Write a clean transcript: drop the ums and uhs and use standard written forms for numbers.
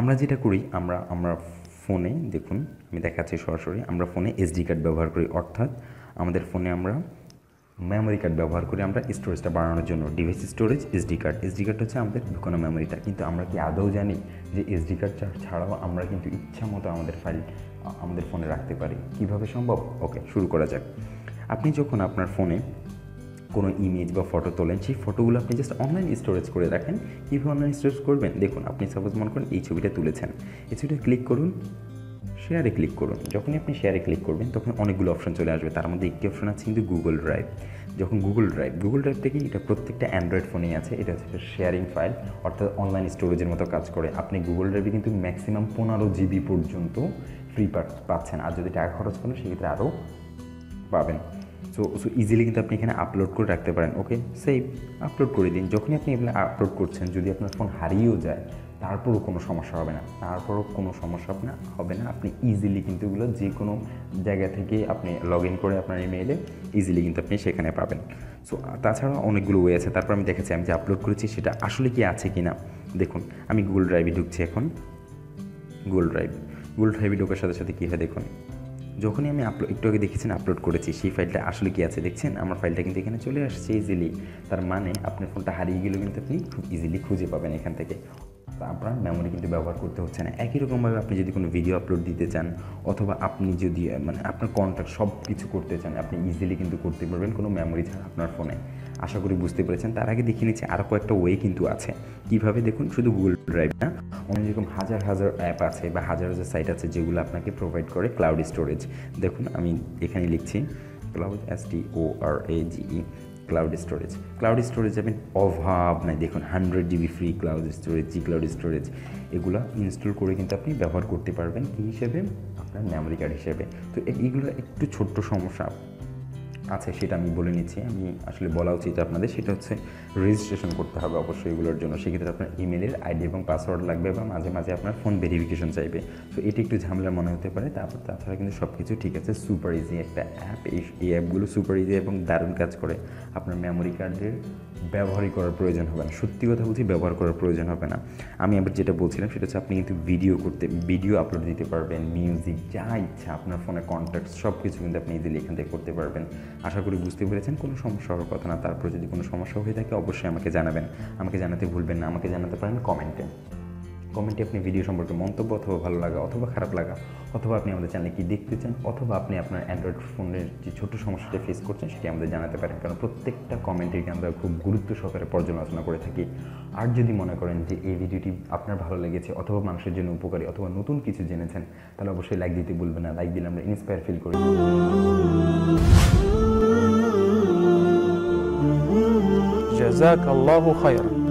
আমরা যেটা করি আমরা আমরা ফোনে দেখুন আমি দেখাচ্ছি সরাসরি আমরা ফোনে এসডি কার্ড ব্যবহার করি, অর্থাৎ আমাদের ফোনে আমরা মেমোরি কার্ড ব্যবহার করি আমরা স্টোরেজটা বাড়ানোর জন্য। ডিভাইস স্টোরেজ এসডি কার্ড হচ্ছে আমাদের ঢুকানো মেমোরিটা। কিন্তু আমরা কি আদৌ জানি যে এসডি কার্ড ছাড়াও আমরা কিন্তু ইচ্ছা মতো আমাদের ফাইল আমাদের ফোনে রাখতে পারি? কীভাবে সম্ভব? ওকে, শুরু করা যাক। আপনি যখন আপনার ফোনে কোনো ইমেজ বা ফটো তোলেন, সেই ফটোগুলো আপনি জাস্ট অনলাইন স্টোরেজ করে রাখেন। কীভাবে অনলাইন স্টোরেজ করবেন? দেখুন, আপনি সাপোজ মনে করেন এই ছবিটা তুলেছেন, এই ছবিটা ক্লিক করুন, শেয়ারে ক্লিক করুন। যখনই আপনি শেয়ারে ক্লিক করবেন তখন অনেকগুলো অপশন চলে আসবে, তার মধ্যে একটি অপশন আছে কিন্তু গুগল ড্রাইভ। যখন গুগল ড্রাইভ থেকে এটা প্রত্যেকটা অ্যান্ড্রয়েড ফোনেই আছে, এটা হচ্ছে শেয়ারিং ফাইল, অর্থাৎ অনলাইন স্টোরেজের মতো কাজ করে। আপনি গুগল ড্রাইভে কিন্তু ম্যাক্সিমাম 15 জিবি পর্যন্ত ফ্রি পাচ্ছেন, আর যদি টাকা খরচ করেন সেক্ষেত্রে আরও পাবেন। সো ইজিলি কিন্তু আপনি এখানে আপলোড করে রাখতে পারেন। ওকে, সেভ, আপলোড করে দিন। যখনই আপনি এগুলো আপলোড করছেন, যদি আপনার ফোন হারিয়েও যায় তারপরও কোনো সমস্যা হবে না, আপনি ইজিলি কিন্তু এগুলো যে কোনো জায়গা থেকে আপনি লগ ইন করে আপনার ইমেইলে ইজিলি কিন্তু আপনি সেখানে পাবেন। সো তাছাড়া অনেকগুলো ওয়ে আছে। তারপর আমি দেখেছি আমি যে আপলোড করেছি সেটা আসলে কি আছে কি না। দেখুন, আমি গুগল ড্রাইভে ঢুকছি এখন। গুগল ড্রাইভে ঢোকার সাথে সাথে কী হয় দেখুন, যখনই আমি একটু আগে দেখেছেন আপলোড করেছি, সেই ফাইলটা আসলে কি আছে দেখছেন, আমার ফাইলটা কিন্তু এখানে চলে আসছে ইজিলি। তার মানে আপনার ফোনটা হারিয়ে গেলেও কিন্তু আপনি খুব ইজিলি খুঁজে পাবেন এখান থেকে। আপনার মেমোরি কিন্তু ব্যবহার করতে হচ্ছে না। একই রকমভাবে আপনি যদি কোনো ভিডিও আপলোড দিতে চান, অথবা আপনি যদি আপনার কন্ট্যাক্ট সব কিছু করতে চান, আপনি ইজিলি কিন্তু করতে পারবেন কোনো মেমোরি ছাড়া আপনার ফোনে। আশা করি বুঝতে পেরেছেন। তার আগে দেখিয়ে নিচ্ছি আরও কয়েকটা ওয়ে কিন্তু আছে। কীভাবে দেখুন, শুধু গুগল ড্রাইভ না, অনেক রকম হাজার অ্যাপ আছে বা হাজার সাইট আছে যেগুলো আপনাকে প্রোভাইড করে ক্লাউড স্টোরেজ। দেখুন, আমি এখানে লিখছি ক্লাউড, STORAGE, ক্লাউড স্টোরেজ যাবেন, অভাব নাই। দেখুন 100 জিবি ফ্রি ক্লাউড স্টোরেজ, এগুলো ইনস্টল করে কিন্তু আপনি ব্যবহার করতে পারবেন কী হিসেবে, আপনার মেমোরি কার্ড হিসেবে। তো এইগুলো একটু ছোট্ট সমস্যা আছে, সেটা আমি বলে নিচ্ছি। আমি আসলে বলা উচিত আপনাদের, সেটা হচ্ছে রেজিস্ট্রেশন করতে হবে অবশ্যই এগুলোর জন্য। সেক্ষেত্রে আপনার ইমেলের আইডি এবং পাসওয়ার্ড লাগবে, বা মাঝে মাঝে আপনার ফোন ভেরিফিকেশন চাইবে। তো এটি একটু ঝামেলা মনে হতে পারে। তাছাড়া কিন্তু সব কিছু ঠিক আছে। সুপার ইজি একটা অ্যাপ, এই অ্যাপগুলো সুপার ইজি এবং দারুণ কাজ করে। আপনার মেমোরি কার্ডের ব্যবহারই করার প্রয়োজন হবে না, সত্যি কথা বলছি, ব্যবহার করার প্রয়োজন হবে না। আমি আবার যেটা বলছিলাম সেটা হচ্ছে আপনি কিন্তু ভিডিও আপলোড দিতে পারবেন, মিউজিক, যা ইচ্ছা আপনার ফোনে কন্ট্যাক্ট সব কিছু কিন্তু আপনি ইজিলি এখান থেকে করতে পারবেন। আশা করি বুঝতে পেরেছেন, কোনো সমস্যা হওয়ার কথা না। তারপর যদি কোনো সমস্যা হয়ে থাকে অবশ্যই আমাকে জানাবেন। আমাকে জানাতে ভুলবেন না। আমাকে জানাতে পারেন কমেন্টে আপনি ভিডিও সম্পর্কে মন্তব্য, অথবা ভালো লাগা অথবা খারাপ লাগা, অথবা আপনি আমাদের চ্যানেলে কি দেখতে চান, অথবা আপনি আপনার অ্যান্ড্রয়েড ফোনের যে ছোটো সমস্যাটা ফেস করছেন সেটি আমাদের জানাতে পারেন। কারণ প্রত্যেকটা কমেন্টকে আমরা খুব গুরুত্ব সহকারে পর্যালোচনা করে থাকি। আর যদি মনে করেন যে এই ভিডিওটি আপনার ভালো লেগেছে, অথবা মানুষের জন্য উপকারী, অথবা নতুন কিছু জেনেছেন, তাহলে অবশ্যই লাইক দিতে ভুলবেন না। লাইক দিলে আমরা ইন্সপায়ার ফিল করি। জাযাকাল্লাহু খায়রান।